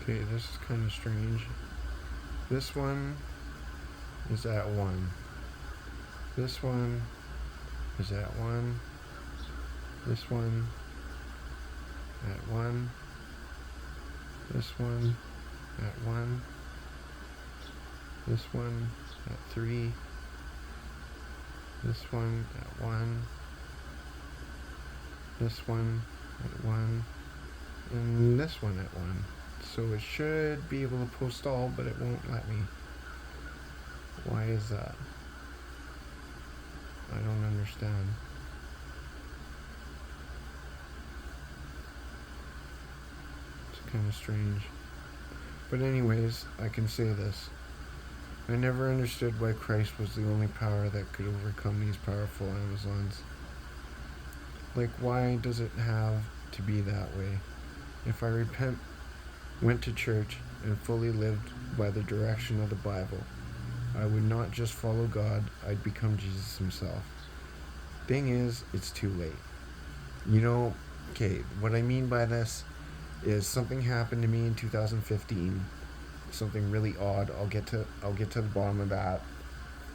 Okay, this is kind of strange. This one is at 1. This one is at 1. This one at 1. This one at 1. This one at 3. This one at 1. This one at 1. And this one at 1. So it should be able to post all, but it won't let me. Why is that? I don't understand. It's kind of strange. But anyways, I can say this. I never understood why Christ was the only power that could overcome these powerful Amazons. Like, why does it have to be that way? If I repent, went to church, and fully lived by the direction of the Bible, I would not just follow God, I'd become Jesus himself. Thing is, it's too late. Okay, what I mean by this is something happened to me in 2015. Something really odd. I'll get to the bottom of that,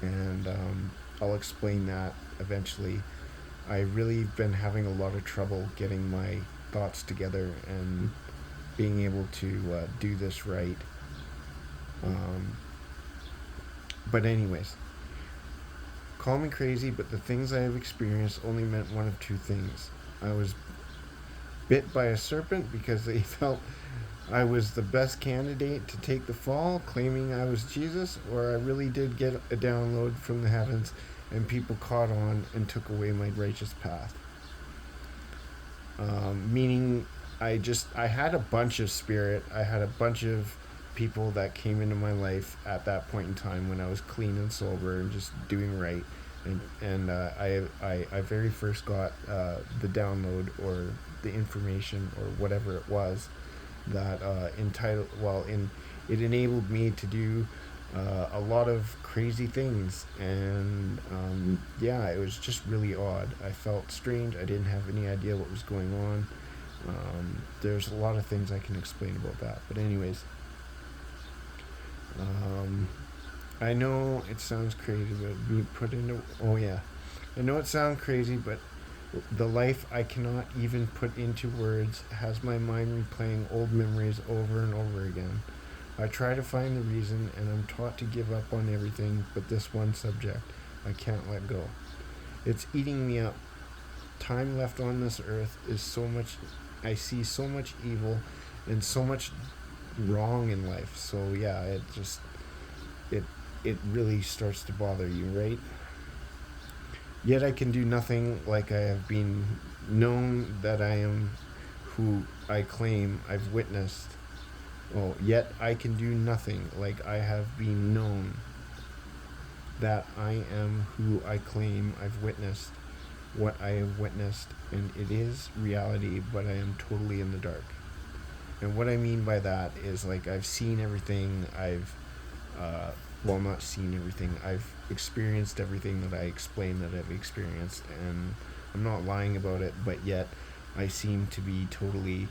and I'll explain that eventually. I really been having a lot of trouble getting my thoughts together and being able to do this right. But anyways, call me crazy, but the things I have experienced only meant one of two things. I was bit by a serpent because they felt I was the best candidate to take the fall, claiming I was Jesus, or I really did get a download from the heavens and people caught on and took away my righteous path. Meaning I had a bunch of spirit. I had a bunch of people that came into my life at that point in time when I was clean and sober and just doing right. And I very first got the download or the information or whatever it was that it enabled me to do a lot of crazy things, and it was just really odd. I felt strange. I didn't have any idea what was going on. There's a lot of things I can explain about that, but anyways, I know it sounds crazy, but being put into I know it sounds crazy, but the life I cannot even put into words has my mind replaying old memories over and over again. I try to find the reason, and I'm taught to give up on everything but this one subject I can't let go. It's eating me up. Time left on this earth is so much. I see so much evil and so much wrong in life. So yeah, it really starts to bother you, right? Yet I can do nothing, like I have been known that I am who I claim I've witnessed. Yet I can do nothing, like I have been known that I am who I claim I've witnessed what I have witnessed, and it is reality, but I am totally in the dark. And what I mean by that is, like, I've seen everything. Not seen everything. I've experienced everything that I explain that I've experienced, and I'm not lying about it, but yet I seem to be totally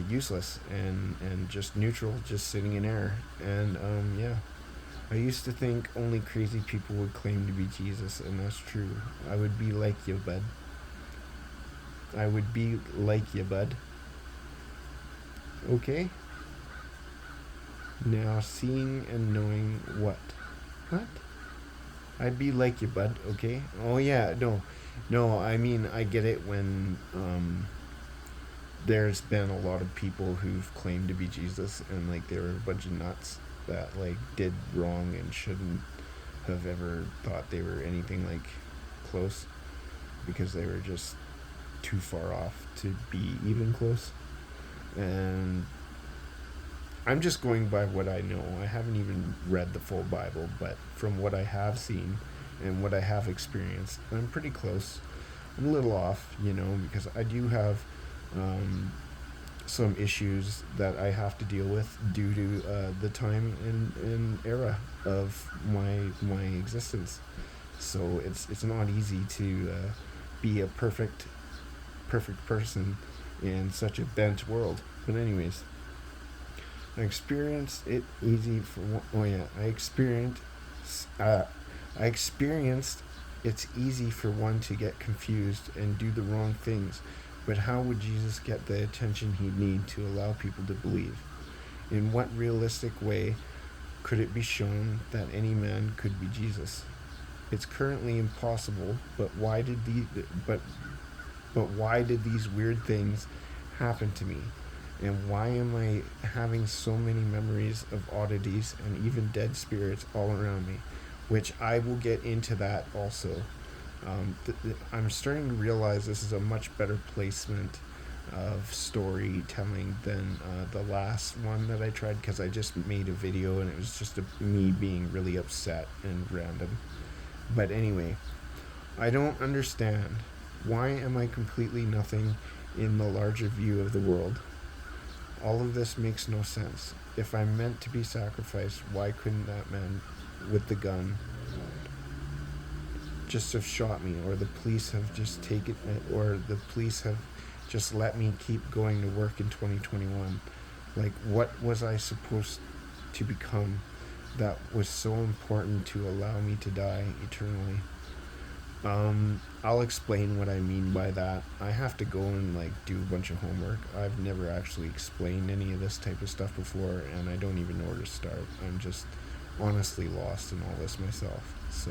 useless and just neutral, just sitting in air. And I used to think only crazy people would claim to be Jesus, and that's true. I would be like you, bud. I would be like you, bud. Okay? Now, seeing and knowing what? What? I'd be like you, bud, okay? Oh, yeah, no, I mean, I get it when, there's been a lot of people who've claimed to be Jesus, and, like, they were a bunch of nuts that, like, did wrong and shouldn't have ever thought they were anything, like, close, because they were just too far off to be even close. And I'm just going by what I know. I haven't even read the full Bible, but from what I have seen and what I have experienced, I'm pretty close. I'm a little off, because I do have some issues that I have to deal with due to the time and era of my existence. So it's not easy to be a perfect person in such a bent world. But anyways, I experienced it easy for one. Oh yeah, uh, I experienced it's easy for one to get confused and do the wrong things. But how would Jesus get the attention he'd need to allow people to believe? In what realistic way could it be shown that any man could be Jesus? It's currently impossible, but why did these weird things happen to me? And why am I having so many memories of oddities and even dead spirits all around me? Which I will get into that also. I'm starting to realize this is a much better placement of storytelling than the last one that I tried, because I just made a video and it was just me being really upset and random. But anyway, I don't understand. Why am I completely nothing in the larger view of the world? All of this makes no sense. If I'm meant to be sacrificed, why couldn't that man with the gun just have shot me, or the police have just taken it, or the police have just let me keep going to work in 2021? Like, what was I supposed to become that was so important to allow me to die eternally? I'll explain what I mean by that. I have to go and like do a bunch of homework. I've never actually explained any of this type of stuff before, and I don't even know where to start. I'm just honestly lost in all this myself. So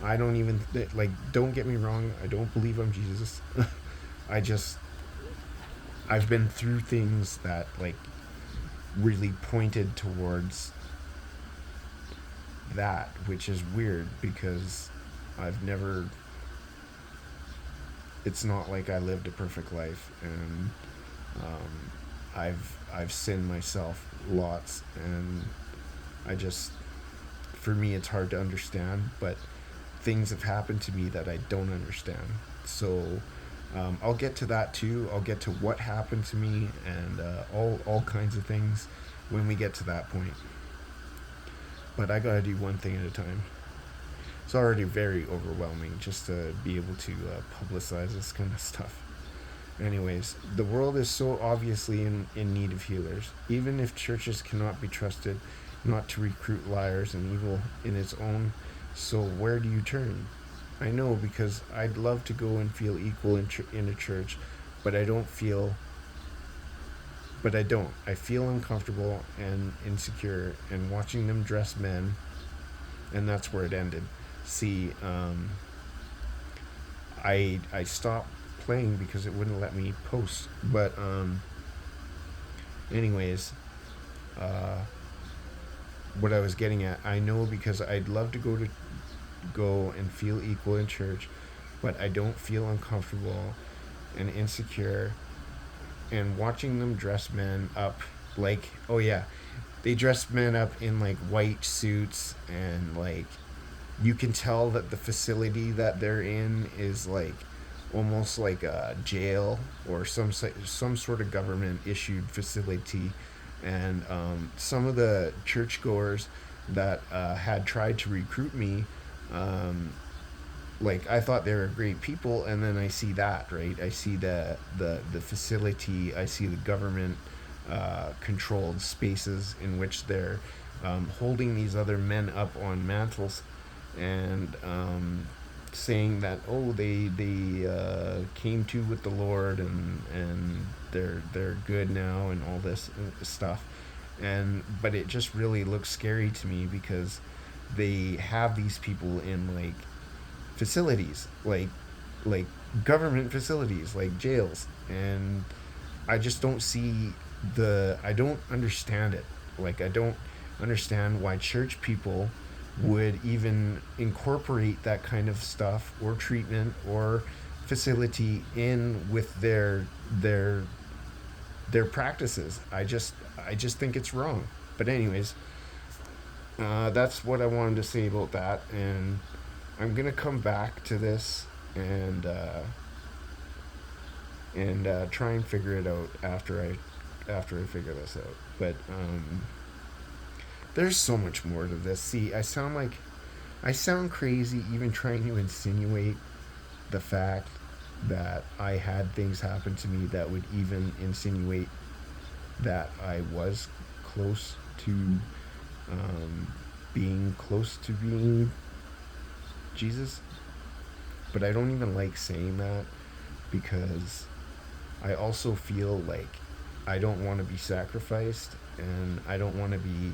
I don't even like. Don't get me wrong. I don't believe I'm Jesus. I just I've been through things that like really pointed towards that, which is weird because I've never. It's not like I lived a perfect life, and I've sinned myself lots, and I just, for me, it's hard to understand. But things have happened to me that I don't understand. So I'll get to that too. I'll get to what happened to me and all kinds of things when we get to that point. But I gotta do one thing at a time. It's already very overwhelming just to be able to publicize this kind of stuff. Anyways, the world is so obviously in need of healers. Even if churches cannot be trusted not to recruit liars and evil in its own, so where do you turn? I know, because I'd love to go and feel equal in a church, but I don't feel. But I don't. I feel uncomfortable and insecure, and watching them dress men, and that's where it ended. See, I stopped playing because it wouldn't let me post. But anyways, what I was getting at, I know, because I'd love to go and feel equal in church, but I don't feel uncomfortable and insecure, and watching them dress men up like, oh yeah, they dress men up in like white suits, and like you can tell that the facility that they're in is like almost like a jail or some sort of government issued facility. And some of the churchgoers that had tried to recruit me, like I thought they were great people, and then I see that, right? I see the facility, I see the government controlled spaces in which they're holding these other men up on mantles, and saying that, oh, they came to with the Lord, and they're good now, and all this stuff. And but it just really looks scary to me, because they have these people in like facilities, like government facilities, like jails, and I just don't see I don't understand it. Like, I don't understand why church people would even incorporate that kind of stuff or treatment or facility in with their practices. I just think it's wrong. But anyways, that's what I wanted to say about that, and I'm gonna come back to this and try and figure it out after I figure this out. But there's so much more to this. See, I sound crazy even trying to insinuate the fact that I had things happen to me that would even insinuate that I was close to being close to being Jesus. But I don't even like saying that because I also feel like I don't want to be sacrificed, and I don't want to be,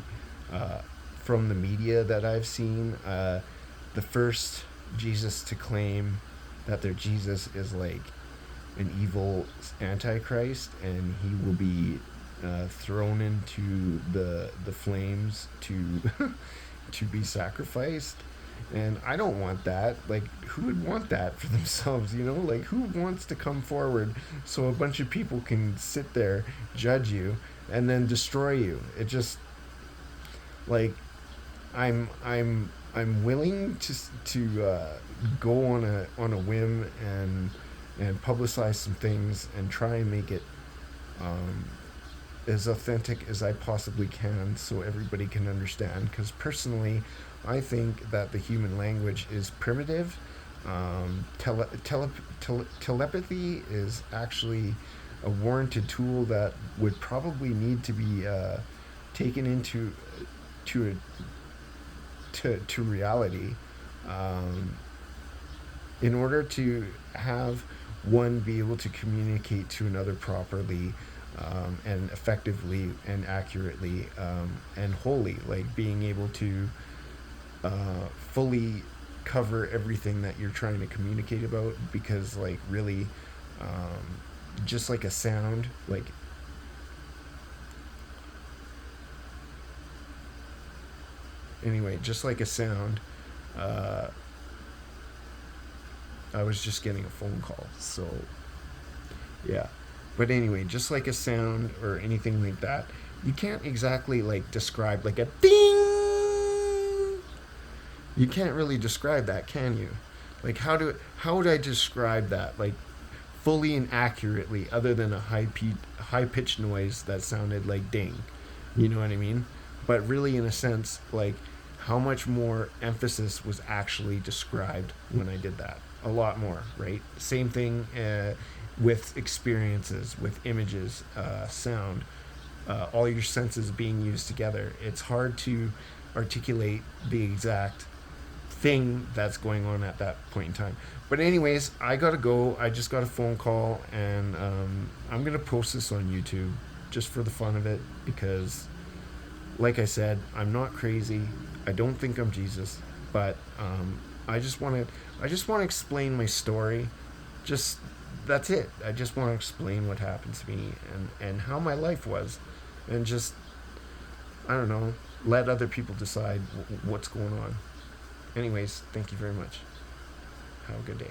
uh, from the media that I've seen, the first Jesus to claim that their Jesus is like an evil antichrist, and he will be thrown into the flames to to be sacrificed. And I don't want that. Like, who would want that for themselves? Like, who wants to come forward so a bunch of people can sit there, judge you, and then destroy you? It just, like, I'm willing to go on a whim and publicize some things and try and make it um, as authentic as I possibly can so everybody can understand. Because personally, I think that the human language is primitive. Telepathy is actually a warranted tool that would probably need to be taken into to to reality, um, in order to have one be able to communicate to another properly, and effectively and accurately, and wholly, like being able to fully cover everything that you're trying to communicate about. Because, like, really, just like a sound, like, anyway, just like a sound, uh, I was just getting a phone call, so yeah. But anyway, just like a sound or anything like that, you can't exactly like describe like a ding. You can't really describe that, can you? Like, how would I describe that, like, fully and accurately, other than a high pitched noise that sounded like ding? You know what I mean? But really, in a sense, like, how much more emphasis was actually described when I did that? A lot more, right? Same thing with experiences, with images, sound, all your senses being used together. It's hard to articulate the exact thing that's going on at that point in time. But anyways, I gotta go. I just got a phone call, and I'm gonna post this on YouTube just for the fun of it, because, like I said, I'm not crazy. I don't think I'm Jesus, but I just want to. I just want to explain my story. Just That's it. I just want to explain what happened to me, and how my life was, and just, I don't know, let other people decide what's going on. Anyways, thank you very much. Have a good day.